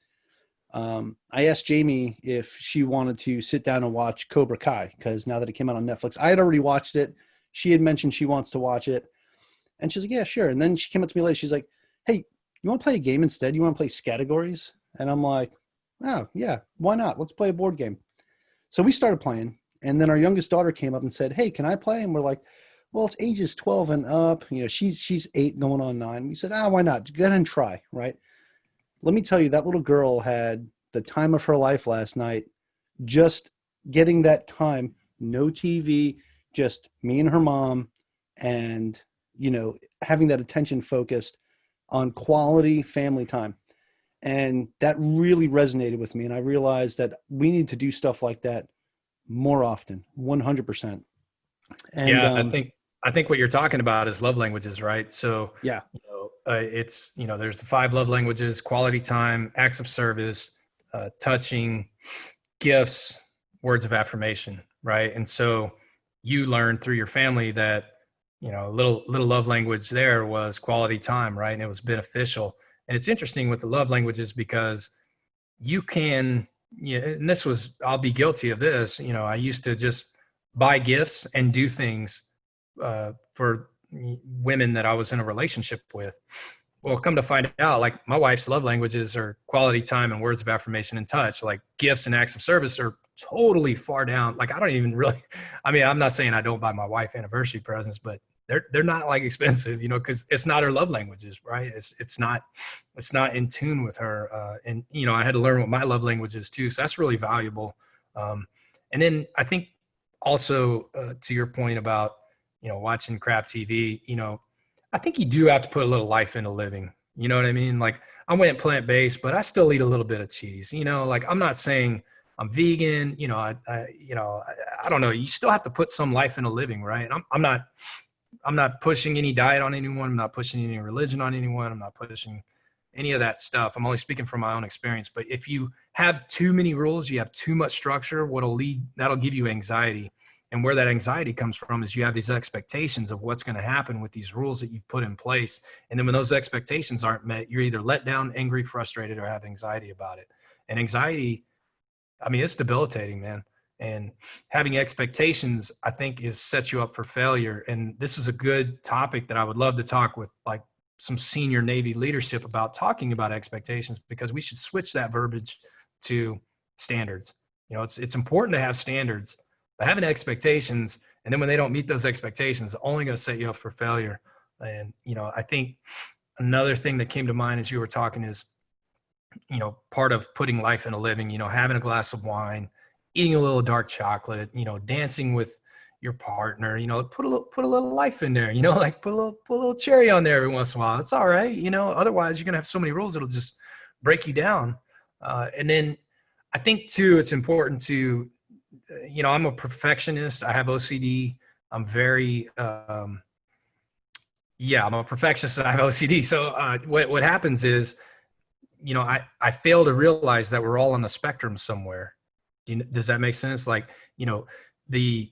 I asked Jamie if she wanted to sit down and watch Cobra Kai, because now that it came out on Netflix, I had already watched it. She had mentioned she wants to watch it, and she's like, yeah, sure. And then she came up to me later. She's like, hey, you want to play a game instead? You want to play Categories? And I'm like, oh yeah, why not? Let's play a board game. So we started playing, and then our youngest daughter came up and said, hey, can I play? And we're like, well, it's ages 12 and up. She's 8 going on 9. We said, why not? Go ahead and try, right? Let me tell you, that little girl had the time of her life last night, just getting that time, no TV, just me and her mom, and, having that attention focused on quality family time. And that really resonated with me. And I realized that we need to do stuff like that more often, 100%. And yeah, I think what you're talking about is love languages, right? So yeah, it's, there's the 5 love languages: quality time, acts of service, touching, gifts, words of affirmation, right? And so you learned through your family that, little love language there was quality time, right? And it was beneficial. And it's interesting with the love languages, because you can, and I'll be guilty of this. I used to just buy gifts and do things for women that I was in a relationship with. Well, come to find out, like my wife's love languages are quality time and words of affirmation and touch. Like gifts and acts of service are totally far down. Like I don't even really, I mean, I'm not saying I don't buy my wife anniversary presents, but they're not like expensive, you know, because it's not her love languages, right? It's not in tune with her. And you know, I had to learn what my love language is too. So that's really valuable. And then I think also to your point about, you know, watching crap TV, you know, I think you do have to put a little life into living. You know what I mean? Like I went plant-based, but I still eat a little bit of cheese, you know, like I'm not saying I'm vegan, you know, I don't know. You still have to put some life into living, right? I'm not pushing any diet on anyone. I'm not pushing any religion on anyone. I'm not pushing any of that stuff. I'm only speaking from my own experience. But if you have too many rules, you have too much structure, that'll give you anxiety. And where that anxiety comes from is you have these expectations of what's going to happen with these rules that you've put in place. And then when those expectations aren't met, you're either let down, angry, frustrated, or have anxiety about it. And anxiety, I mean, it's debilitating, man. And having expectations, I think, sets you up for failure. And this is a good topic that I would love to talk with like some senior Navy leadership about, talking about expectations, because we should switch that verbiage to standards. You know, it's important to have standards, but having expectations, and then when they don't meet those expectations, it's only going to set you up for failure. And, you know, I think another thing that came to mind as you were talking is, you know, part of putting life into living, you know, having a glass of wine, eating a little dark chocolate, you know, dancing with your partner, you know, put a little life in there, you know, like put a little cherry on there every once in a while. It's all right. You know, otherwise you're going to have so many rules, it'll just break you down. And then I think too, it's important to, you know, I'm a perfectionist. I have OCD. I'm very, I'm a perfectionist. I have OCD. So what happens is, you know, I fail to realize that we're all on the spectrum somewhere. Does that make sense? Like, you know, the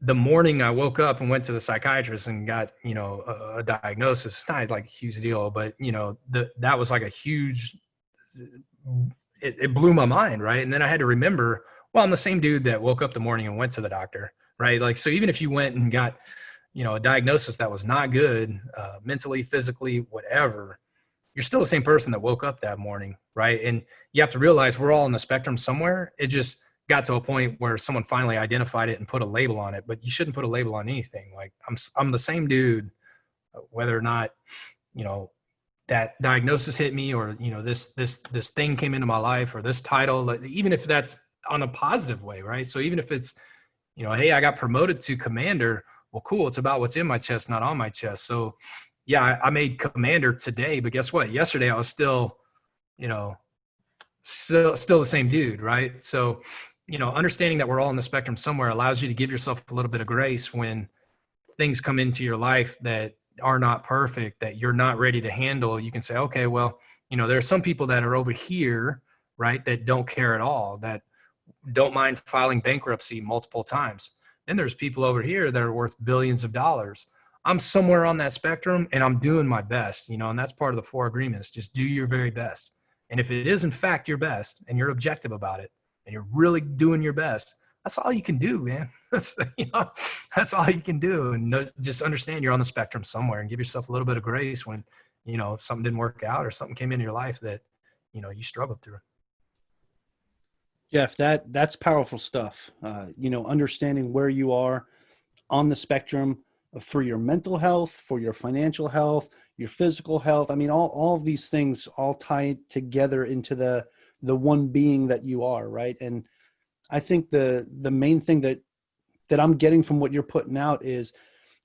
morning I woke up and went to the psychiatrist and got, you know, a diagnosis, it's not like a huge deal, but you know, that was like a huge, it blew my mind. Right. And then I had to remember, well, I'm the same dude that woke up the morning and went to the doctor. Right. Like, so even if you went and got, you know, a diagnosis that was not good, mentally, physically, whatever, you're still the same person that woke up that morning. Right. And you have to realize we're all on the spectrum somewhere. It just got to a point where someone finally identified it and put a label on it, but you shouldn't put a label on anything. Like I'm the same dude, whether or not, you know, that diagnosis hit me, or, you know, this thing came into my life, or this title, like, even if that's on a positive way. Right. So even if it's, you know, hey, I got promoted to commander. Well, cool. It's about what's in my chest, not on my chest. So yeah, I made commander today, but guess what? Yesterday I was still, you know, still the same dude. Right. So, you know, understanding that we're all on the spectrum somewhere allows you to give yourself a little bit of grace when things come into your life that are not perfect, that you're not ready to handle. You can say, okay, well, you know, there are some people that are over here, right, that don't care at all, that don't mind filing bankruptcy multiple times. Then there's people over here that are worth billions of dollars. I'm somewhere on that spectrum and I'm doing my best, you know, and that's part of the 4 agreements. Just do your very best. And if it is in fact your best and you're objective about it and you're really doing your best, that's all you can do, man. That's all you can do. And just understand you're on the spectrum somewhere, and give yourself a little bit of grace when, you know, something didn't work out or something came into your life that, you know, you struggled through. Jeff, that's powerful stuff. You know, understanding where you are on the spectrum for your mental health, for your financial health, your physical health. I mean, all of these things all tie together into the one being that you are, right? And I think the main thing that I'm getting from what you're putting out is,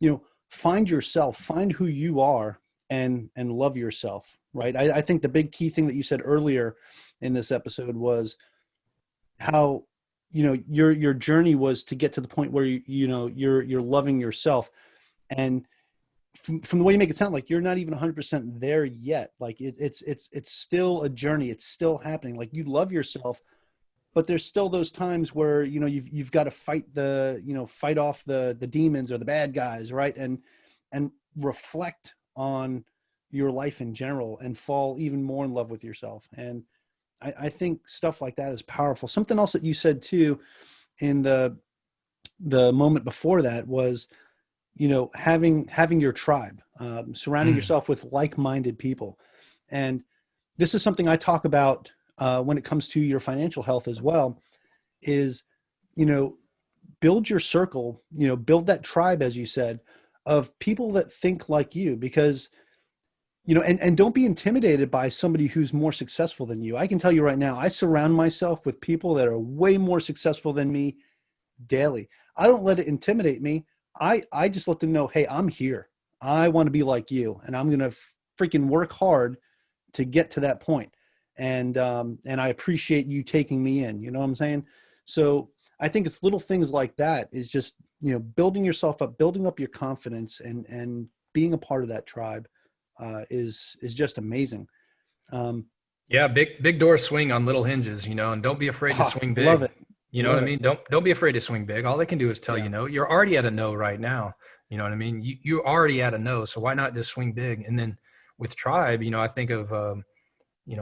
you know, find yourself, find who you are, and love yourself, right? I think the big key thing that you said earlier in this episode was how, you know, your journey was to get to the point where you know you're loving yourself. And from the way you make it sound like you're not even 100% there yet. Like it's still a journey. It's still happening. Like you love yourself, but there's still those times where, you know, you've got to fight off the demons or the bad guys. Right. And reflect on your life in general and fall even more in love with yourself. And I think stuff like that is powerful. Something else that you said too, in the moment before that was, having your tribe, surrounding yourself with like-minded people. And this is something I talk about when it comes to your financial health as well, is, build your circle, build that tribe, as you said, of people that think like you, because, and don't be intimidated by somebody who's more successful than you. I can tell you right now, I surround myself with people that are way more successful than me daily. I don't let it intimidate me. I just let them know, hey, I'm here. I want to be like you, and I'm going to freaking work hard to get to that point. And I appreciate you taking me in, you know what I'm saying? So I think it's little things like that, is just, building yourself up, building up your confidence, and being a part of that tribe is just amazing. Yeah. Big doors swing on little hinges, and don't be afraid to swing big. Love it. You know what I mean? Don't be afraid to swing big. All they can do is tell you no. You're already at a no right now. You know what I mean? You're already at a no. So why not just swing big? And then with tribe, I think of,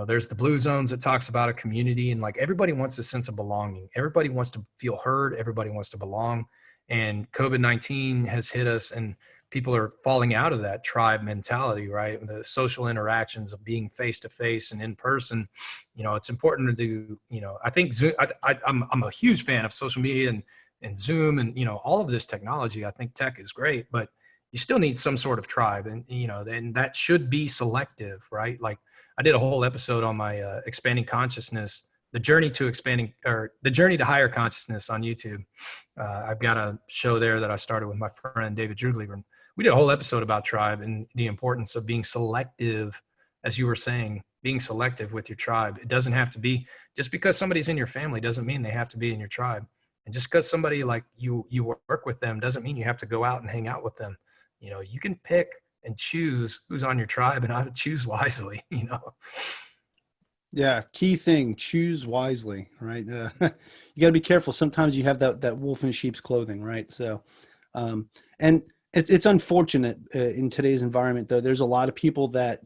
there's the Blue Zones that talks about a community, and like everybody wants a sense of belonging. Everybody wants to feel heard. Everybody wants to belong. And COVID-19 has hit us, and people are falling out of that tribe mentality, right? The social interactions of being face to face and in person. It's important to do, I think Zoom, I'm a huge fan of social media and Zoom and, all of this technology. I think tech is great, but you still need some sort of tribe, and, and that should be selective, right? Like I did a whole episode on my expanding consciousness, the journey to higher consciousness on YouTube. I've got a show there that I started with my friend, David Druglever. We did a whole episode about tribe and the importance of being selective, as you were saying, being selective with your tribe. It doesn't have to be, just because somebody's in your family doesn't mean they have to be in your tribe. And just because somebody like you work with them doesn't mean you have to go out and hang out with them. You can pick and choose who's on your tribe, and how to choose wisely, Yeah. Key thing, choose wisely, right? You got to be careful. Sometimes you have that wolf in sheep's clothing, right? So, and it's unfortunate in today's environment, though. There's a lot of people that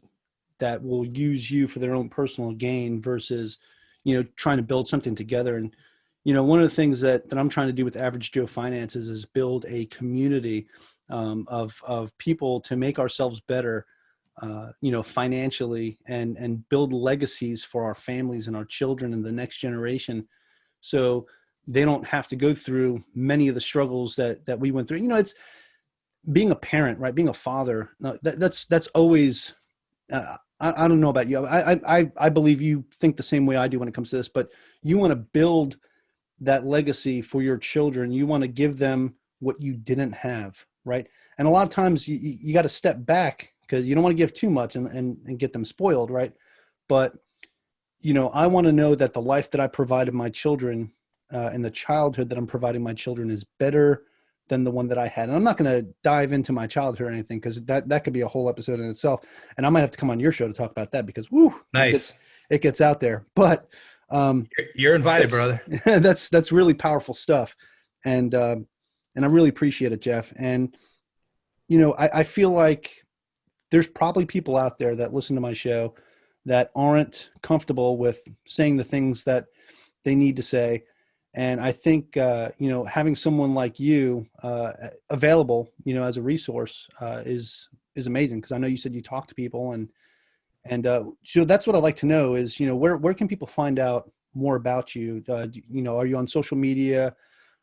will use you for their own personal gain versus, trying to build something together. And, one of the things that I'm trying to do with Average Joe Finances is build a community of people to make ourselves better, financially, and build legacies for our families and our children and the next generation, so they don't have to go through many of the struggles that we went through. It's being a parent, right? Being a father. That's always. I don't know about you. I believe you think the same way I do when it comes to this. But you want to build that legacy for your children. You want to give them what you didn't have, right? And a lot of times you got to step back, because you don't want to give too much and get them spoiled, right? But, I want to know that the life that I provided my children and the childhood that I'm providing my children is better than the one that I had. And I'm not going to dive into my childhood or anything, because that could be a whole episode in itself. And I might have to come on your show to talk about that, because nice. It gets out there. But you're invited, brother. That's really powerful stuff. And I really appreciate it, Jeff. And, I feel like there's probably people out there that listen to my show that aren't comfortable with saying the things that they need to say. And I think, having someone like you available, as a resource is amazing, because I know you said you talk to people, and so that's what I'd like to know is, where can people find out more about you? Are you on social media,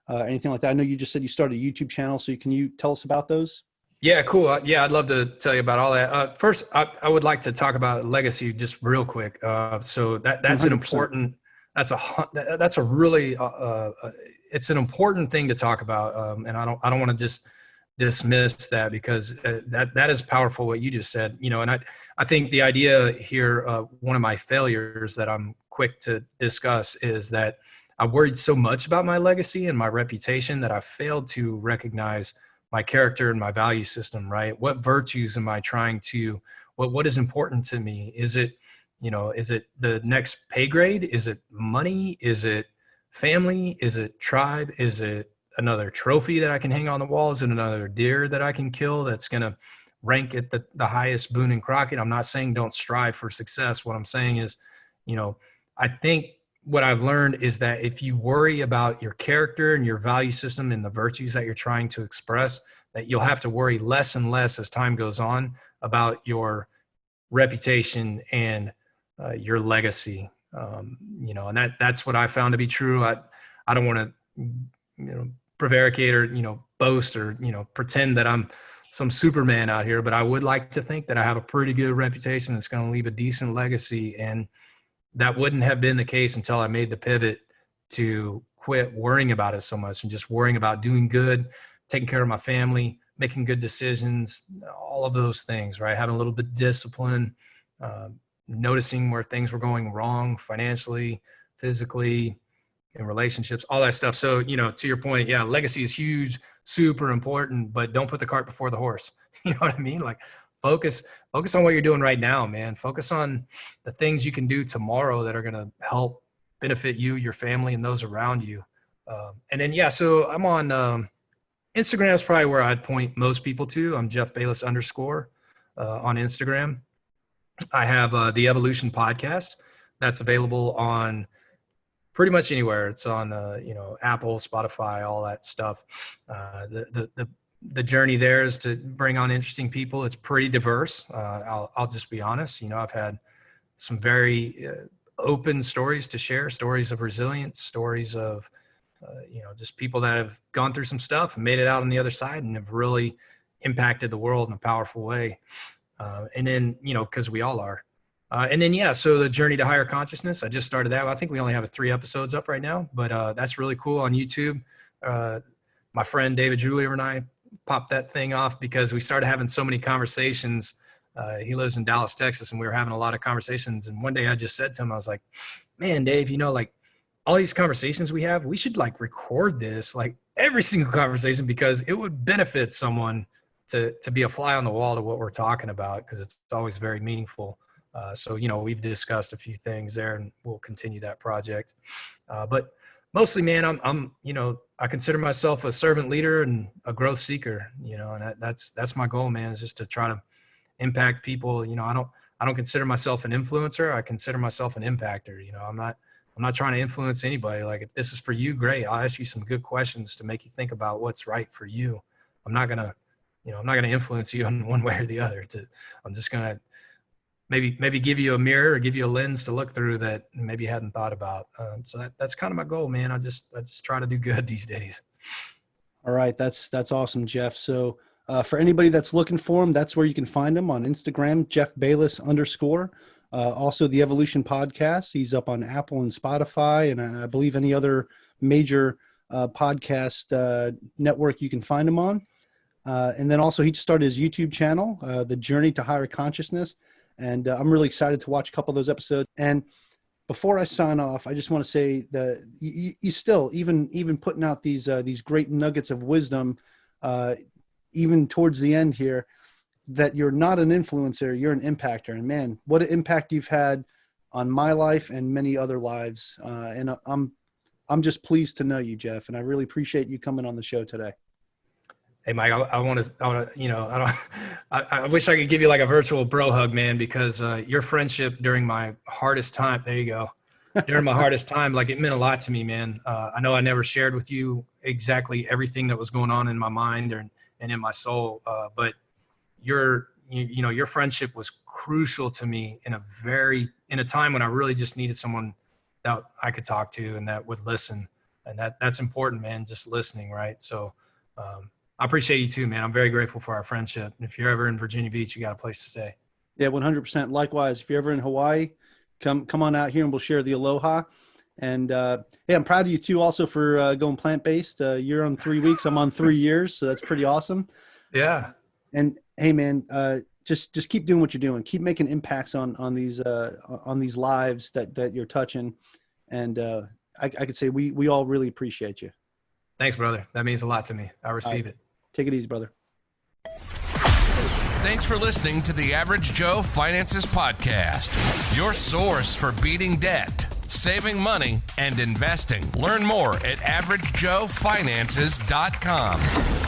anything like that? I know you just said you started a YouTube channel, so can you tell us about those? Yeah, cool. Yeah, I'd love to tell you about all that. First, I would like to talk about legacy just real quick. So that's 100%. An important. That's a really it's an important thing to talk about, and I don't want to just dismiss that, because that is powerful what you just said. And I think the idea here, one of my failures that I'm quick to discuss, is that I worried so much about my legacy and my reputation that I failed to recognize my character and my value system, right? What virtues am I trying to, what is important to me? Is it the next pay grade? Is it money? Is it family? Is it tribe? Is it another trophy that I can hang on the wall? Is it another deer that I can kill that's going to rank at the highest Boone and Crockett? I'm not saying don't strive for success. What I'm saying is, I think what I've learned is that if you worry about your character and your value system and the virtues that you're trying to express, that you'll have to worry less and less as time goes on about your reputation and your legacy. And that's what I found to be true. I don't want to, prevaricate or, boast or, pretend that I'm some Superman out here, but I would like to think that I have a pretty good reputation that's going to leave a decent legacy. And that wouldn't have been the case until I made the pivot to quit worrying about it so much and just worrying about doing good, taking care of my family, making good decisions, all of those things, right? Having a little bit of discipline, noticing where things were going wrong financially, physically, in relationships, all that stuff. So, to your point, yeah, legacy is huge, super important, but don't put the cart before the horse. You know what I mean? Like focus on what you're doing right now, man. Focus on the things you can do tomorrow that are going to help benefit you, your family, and those around you. And then, so I'm on Instagram is probably where I'd point most people to. I'm Jeff Bayless _ on Instagram. I have the Evolution podcast that's available on pretty much anywhere. It's on, Apple, Spotify, all that stuff. The journey there is to bring on interesting people. It's pretty diverse. I'll just be honest. I've had some very open stories to share, stories of resilience, stories of, just people that have gone through some stuff and made it out on the other side and have really impacted the world in a powerful way. And then, because we all are. And then, so the journey to higher consciousness, I just started that. I think we only have 3 episodes up right now, but that's really cool on YouTube. My friend David Julier and I popped that thing off because we started having so many conversations. He lives in Dallas, Texas, and we were having a lot of conversations. And one day I just said to him, I was like, man, Dave, all these conversations we have, we should record this, every single conversation, because it would benefit someone to be a fly on the wall to what we're talking about, because it's always very meaningful. So, we've discussed a few things there, and we'll continue that project. But mostly, man, I consider myself a servant leader and a growth seeker, and that's my goal, man, is just to try to impact people. I don't consider myself an influencer. I consider myself an impactor. I'm not trying to influence anybody. If this is for you, great. I'll ask you some good questions to make you think about what's right for you. I'm not going to influence you in one way or the other. I'm just going to maybe give you a mirror or give you a lens to look through that maybe you hadn't thought about. So that's kind of my goal, man. I just try to do good these days. All right. That's awesome, Jeff. So for anybody that's looking for him, that's where you can find him on Instagram, Jeff Bayless _ also the Evolution podcast. He's up on Apple and Spotify, and I believe any other major podcast network you can find him on. And then also he just started his YouTube channel, The Journey to Higher Consciousness. And I'm really excited to watch a couple of those episodes. And before I sign off, I just want to say that you still, even putting out these great nuggets of wisdom, even towards the end here, that you're not an influencer, you're an impactor. And man, what an impact you've had on my life and many other lives. And I'm just pleased to know you, Jeff. And I really appreciate you coming on the show today. Hey, Mike, I wish I could give you a virtual bro hug, man, because your friendship during my hardest time, there you go, during my hardest time, it meant a lot to me, man. I know I never shared with you exactly everything that was going on in my mind and in my soul, but your friendship was crucial to me in a time when I really just needed someone that I could talk to and that would listen. And that's important, man, just listening, right? So, I appreciate you too, man. I'm very grateful for our friendship. And if you're ever in Virginia Beach, you got a place to stay. Yeah, 100%. Likewise, if you're ever in Hawaii, come on out here and we'll share the aloha. And I'm proud of you too, also for going plant-based. You're on 3 weeks. I'm on 3 years. So that's pretty awesome. Yeah. And hey, man, just keep doing what you're doing. Keep making impacts on these lives that you're touching. And I could say we all really appreciate you. Thanks, brother. That means a lot to me. I receive it. Take it easy, brother. Thanks for listening to the Average Joe Finances Podcast, your source for beating debt, saving money, and investing. Learn more at averagejoefinances.com.